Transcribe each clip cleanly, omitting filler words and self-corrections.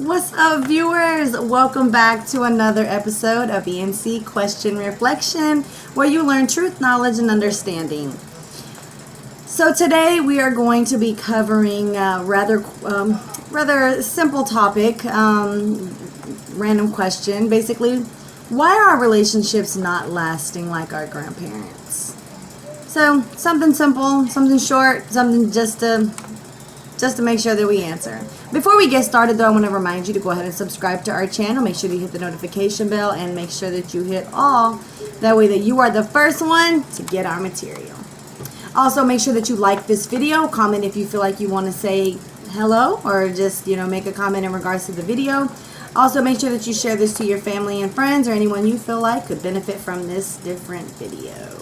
What's up, viewers? Welcome back to another episode of E&C Question Reflection, where you learn truth, knowledge, and understanding. So today we are going to be covering a rather simple topic, random question. Basically, why are relationships not lasting like our grandparents? So something simple, something short, something just to make sure that we answer. Before we get started, though, I want to remind you to go ahead and subscribe to our channel. Make sure you hit the notification bell and make sure that you hit all. That way that you are the first one to get our material. Also, make sure that you like this video. Comment if you feel like you want to say hello or just, make a comment in regards to the video. Also, make sure that you share this to your family and friends or anyone you feel like could benefit from this different video.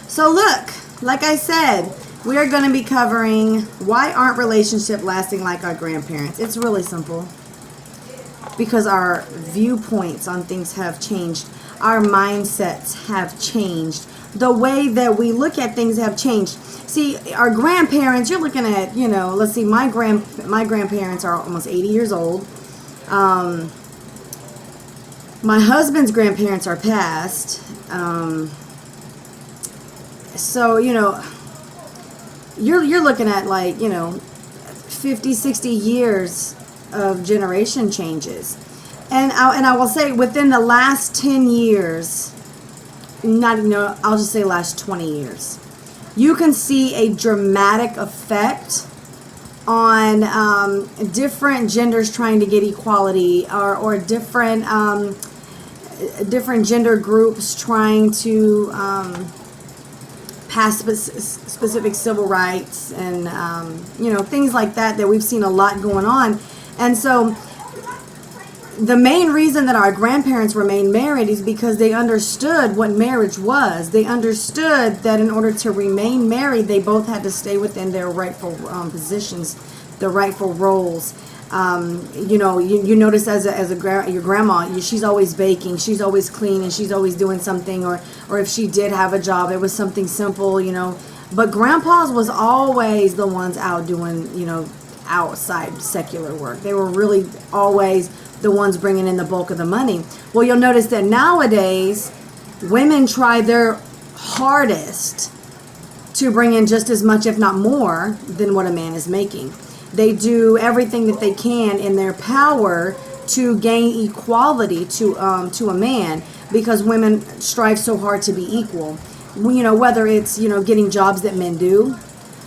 So look, like I said, we are going to be covering why aren't relationships lasting like our grandparents. It's really simple. Because our viewpoints on things have changed. Our mindsets have changed. The way that we look at things have changed. See, our grandparents, you're looking at, let's see, my grandparents are almost 80 years old. My husband's grandparents are passed. So, you're looking at 50, 60 years of generation changes. And I will say within the last 10 years, I'll just say last 20 years, you can see a dramatic effect on different genders trying to get equality or different gender groups trying to pass specific civil rights and things like that we've seen a lot going on. And so the main reason that our grandparents remained married is because they understood what marriage was. They understood that in order to remain married, they both had to stay within their rightful positions, their rightful roles. You notice your grandma, she's always baking, she's always cleaning, she's always doing something, or if she did have a job, it was something simple, But grandpas was always the ones out doing, outside secular work. They were really always the ones bringing in the bulk of the money. Well, you'll notice that nowadays, women try their hardest to bring in just as much, if not more, than what a man is making. They do everything that they can in their power to gain equality to a man, because women strive so hard to be equal. Whether it's getting jobs that men do,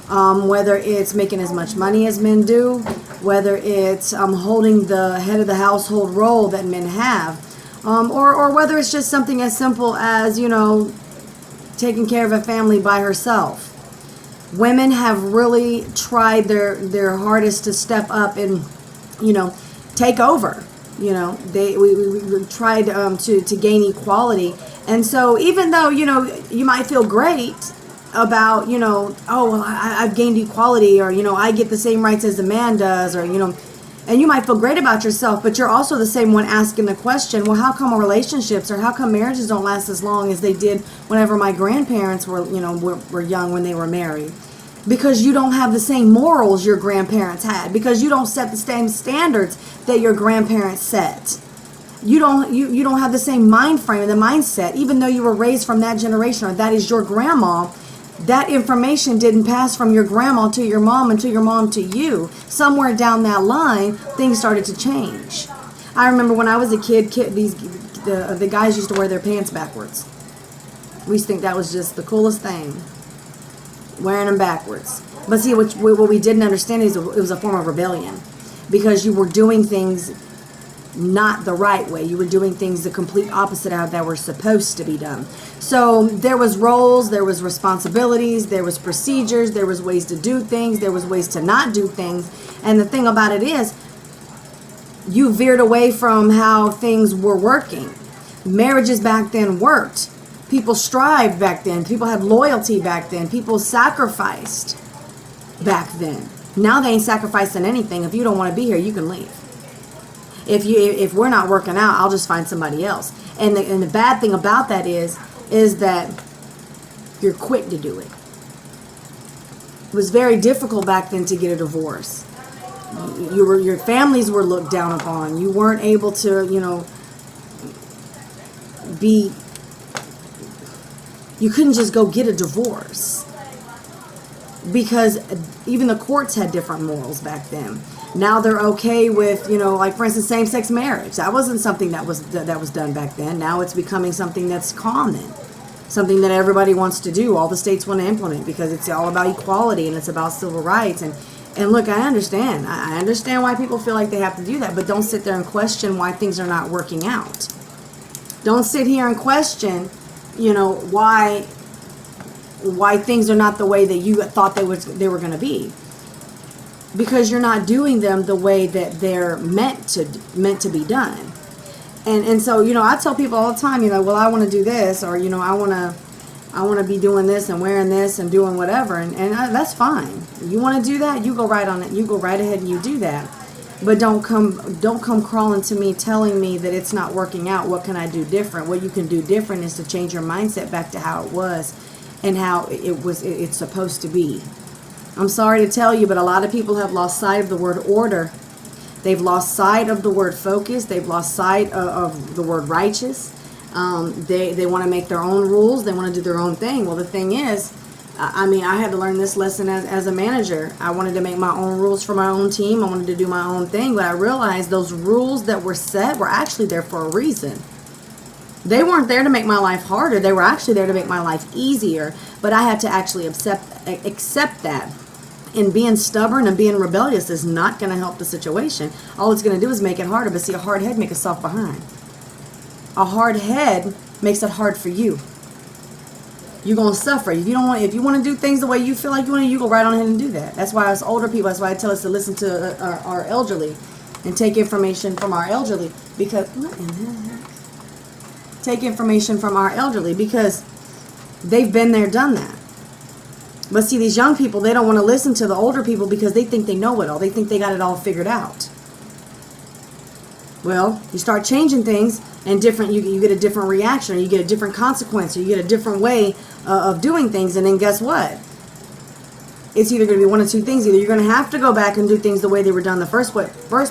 whether it's making as much money as men do, whether it's holding the head of the household role that men have, or whether it's just something as simple as taking care of a family by herself. Women have really tried their hardest to step up and, take over. We tried to gain equality. And so even though, you might feel great about, oh, well, I've gained equality, or, I get the same rights as a man does, or, and you might feel great about yourself, but you're also the same one asking the question, well, how come relationships or how come marriages don't last as long as they did whenever my grandparents were, were young when they were married? Because you don't have the same morals your grandparents had, because you don't set the same standards that your grandparents set. You don't have the same mind frame and the mindset, even though you were raised from that generation, or that is your grandma. That information didn't pass from your grandma to your mom and to your mom to you. Somewhere down that line, things started to change. I remember when I was a kid, the guys used to wear their pants backwards. We used to think that was just the coolest thing, wearing them backwards. But see, what we didn't understand is it was a form of rebellion, because you were doing things not the right way. You were doing things the complete opposite of that were supposed to be done. So there was roles, there was responsibilities, there was procedures, there was ways to do things, there was ways to not do things. And the thing about it is, you veered away from how things were working. Marriages back then worked. People strived back then. People had loyalty back then. People sacrificed back then. Now they ain't sacrificing anything. If you don't want to be here, you can leave. If we're not working out, I'll just find somebody else. And the bad thing about that is that you're quick to do it. It was very difficult back then to get a divorce. Your families were looked down upon. You weren't able to, you couldn't just go get a divorce, because even the courts had different morals back then. Now they're okay with, like for instance, same-sex marriage. That wasn't something that was done back then. Now it's becoming something that's common, something that everybody wants to do. All the states want to implement, because it's all about equality and it's about civil rights. And look, I understand. I understand why people feel like they have to do that, but don't sit there and question why things are not working out. Don't sit here and question, why things are not the way that you thought they were going to be, because you're not doing them the way that they're meant to be done. And so, I tell people all the time, well, I want to do this, or I want to be doing this and wearing this and doing whatever, and that's fine. You want to do that, you go right on it. You go right ahead and you do that. But don't come crawling to me telling me that it's not working out. What can I do different? What you can do different is to change your mindset back to how it was and how it's supposed to be. I'm sorry to tell you, but a lot of people have lost sight of the word order. They've lost sight of the word focus. They've lost sight of the word righteous. They want to make their own rules. They want to do their own thing. Well, the thing is, I had to learn this lesson as a manager. I wanted to make my own rules for my own team. I wanted to do my own thing, but I realized those rules that were set were actually there for a reason. They weren't there to make my life harder. They were actually there to make my life easier, but I had to actually accept that. And being stubborn and being rebellious is not going to help the situation. All it's going to do is make it harder. But see, a hard head makes a soft behind. A hard head makes it hard for you. You're going to suffer. If you want to do things the way you feel like you want to, you go right on ahead and do that. That's why as older people, that's why I tell us to listen to our elderly and take information from our elderly, because take information from our elderly, because they've been there, done that. But see, these young people, they don't want to listen to the older people because they think they know it all. They think they got it all figured out. Well, you start changing things, and you get a different reaction, or you get a different consequence, or you get a different way of doing things, and then guess what? It's either going to be one of two things. Either you're going to have to go back and do things the way they were done in the first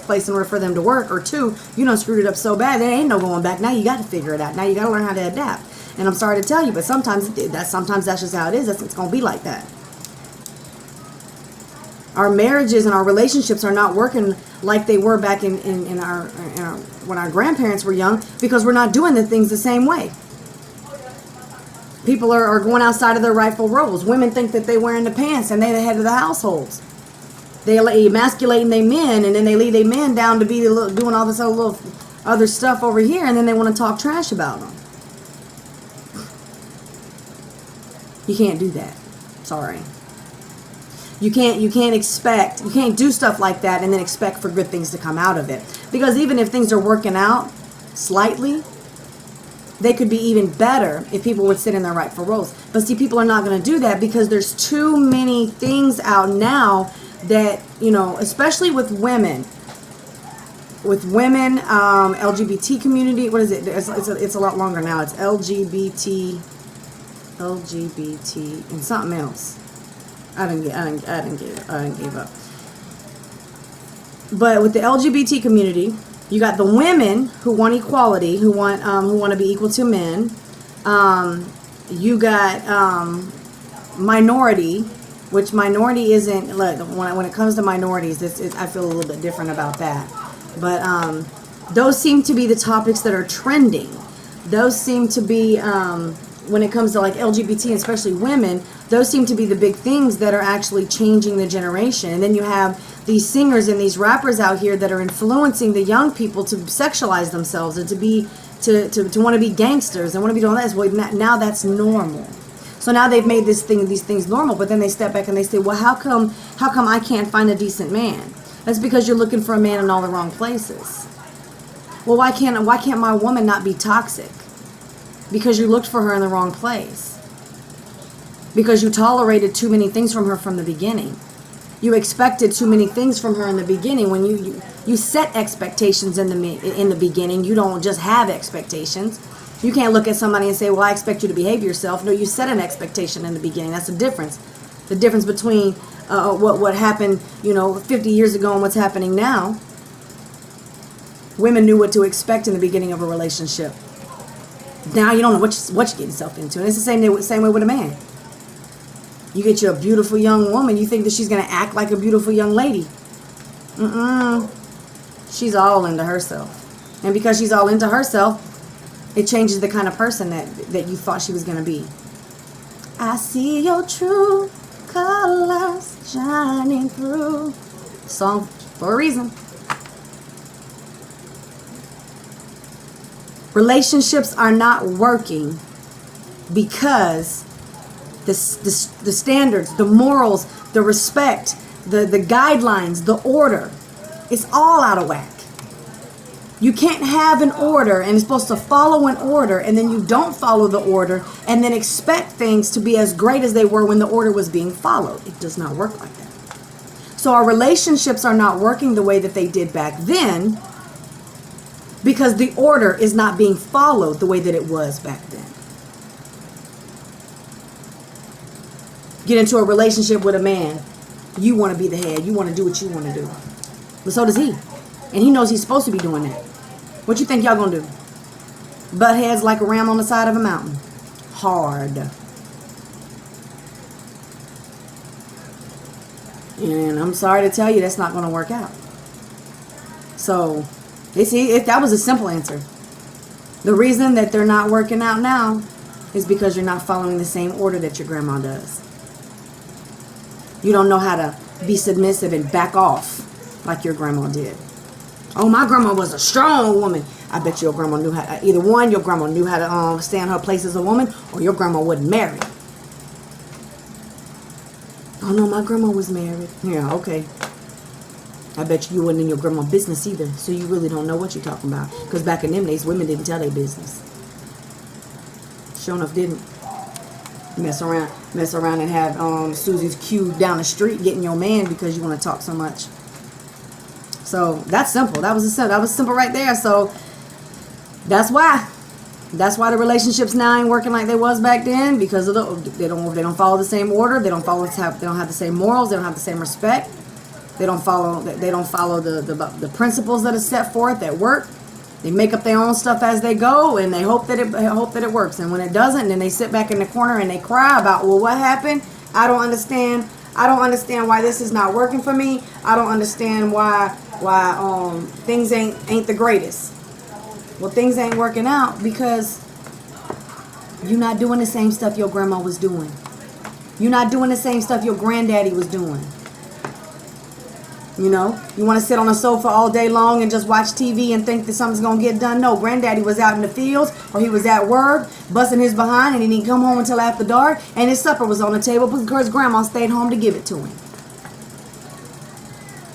place in order for them to work, or two, screwed it up so bad there ain't no going back. Now you got to figure it out. Now you got to learn how to adapt. And I'm sorry to tell you, but sometimes that's just how it is. It's going to be like that. Our marriages and our relationships are not working like they were back in our when our grandparents were young, because we're not doing the things the same way. People are going outside of their rightful roles. Women think that they're wearing the pants and they're the head of the households. They emasculating their men, and then they leave their men down to be doing all this other stuff over here, and then they want to talk trash about them. You can't do that. Sorry. You can't do stuff like that and then expect for good things to come out of it. Because even if things are working out slightly, they could be even better if people would sit in their rightful roles. But see, people are not going to do that because there's too many things out now that, especially with women, LGBT community, what is it? It's a lot longer now. It's LGBT and something else. I didn't give up. But with the LGBT community, you got the women who want equality, who want to be equal to men. You got minority, which minority isn't. Look, when it comes to minorities, I feel a little bit different about that. But those seem to be the topics that are trending. Those seem to be when it comes to like LGBT, and especially women, those seem to be the big things that are actually changing the generation. And then you have these singers and these rappers out here that are influencing the young people to sexualize themselves and to want to be gangsters and want to be doing that. Well, now that's normal. So now they've made these things normal, but then they step back and they say, well, how come I can't find a decent man? That's because you're looking for a man in all the wrong places. Well, why can't my woman not be toxic? Because you looked for her in the wrong place. Because you tolerated too many things from her from the beginning. You expected too many things from her in the beginning. When you set expectations in the beginning, you don't just have expectations. You can't look at somebody and say, well, I expect you to behave yourself. No, you set an expectation in the beginning. That's the difference. The difference between what happened, 50 years ago and what's happening now. Women knew what to expect in the beginning of a relationship. Now you don't know what you get yourself into. And it's the same way with a man. You get you a beautiful young woman, you think that she's going to act like a beautiful young lady. She's all into herself. And because she's all into herself, it changes the kind of person that you thought she was going to be. I see your true colors shining through. Song for a reason. Relationships are not working because the standards, the morals, the respect, the guidelines, the order, it's all out of whack. You can't have an order and it's supposed to follow an order, and then you don't follow the order and then expect things to be as great as they were when the order was being followed. It does not work like that. So our relationships are not working the way that they did back then because the order is not being followed the way that it was back then. Get into a relationship with a man. You want to be the head. You want to do what you want to do. But so does he. And he knows he's supposed to be doing that. What you think y'all gonna do? Butt heads like a ram on the side of a mountain. Hard. And I'm sorry to tell you, that's not gonna work out. So, that was a simple answer. The reason that they're not working out now is because you're not following the same order that your grandma does. You don't know how to be submissive and back off like your grandma did. Oh, my grandma was a strong woman. I bet your grandma knew how to, either one, your grandma knew how to stand her place as a woman, or your grandma wasn't married. Oh no, my grandma was married. Yeah, okay. I bet you wasn't in your grandma's business either, so you really don't know what you're talking about. Because back in them days, women didn't tell their business. Sure enough, didn't. Mess around and have Susie's queue down the street getting your man because you want to talk so much. So that's simple. That was simple right there. So that's why the relationships now ain't working like they was back then, because of they don't follow the same order. They don't have the same morals. They don't have the same respect. They don't follow the principles that are set forth at work. They make up their own stuff as they go, and they hope that it works. And when it doesn't, then they sit back in the corner and they cry about, well, what happened? I don't understand. I don't understand why this is not working for me. I don't understand why things ain't the greatest. Well, things ain't working out because you're not doing the same stuff your grandma was doing. You're not doing the same stuff your granddaddy was doing. You want to sit on a sofa all day long and just watch TV and think that something's going to get done? No, granddaddy was out in the fields, or he was at work busting his behind, and he didn't come home until after dark, and his supper was on the table because grandma stayed home to give it to him.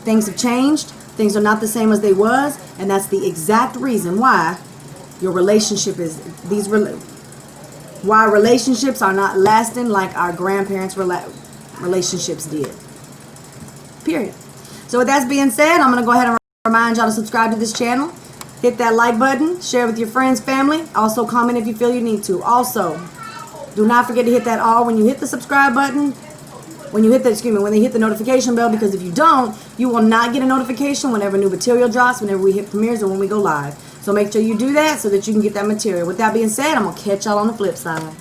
Things have changed. Things are not the same as they was, and that's the exact reason why your relationship why relationships are not lasting like our grandparents' relationships did. Period. So with that being said, I'm going to go ahead and remind y'all to subscribe to this channel. Hit that like button. Share with your friends, family. Also comment if you feel you need to. Also, do not forget to hit that all when you hit the subscribe button. When they hit the notification bell, because if you don't, you will not get a notification whenever new material drops, whenever we hit premieres, or when we go live. So make sure you do that so that you can get that material. With that being said, I'm going to catch y'all on the flip side.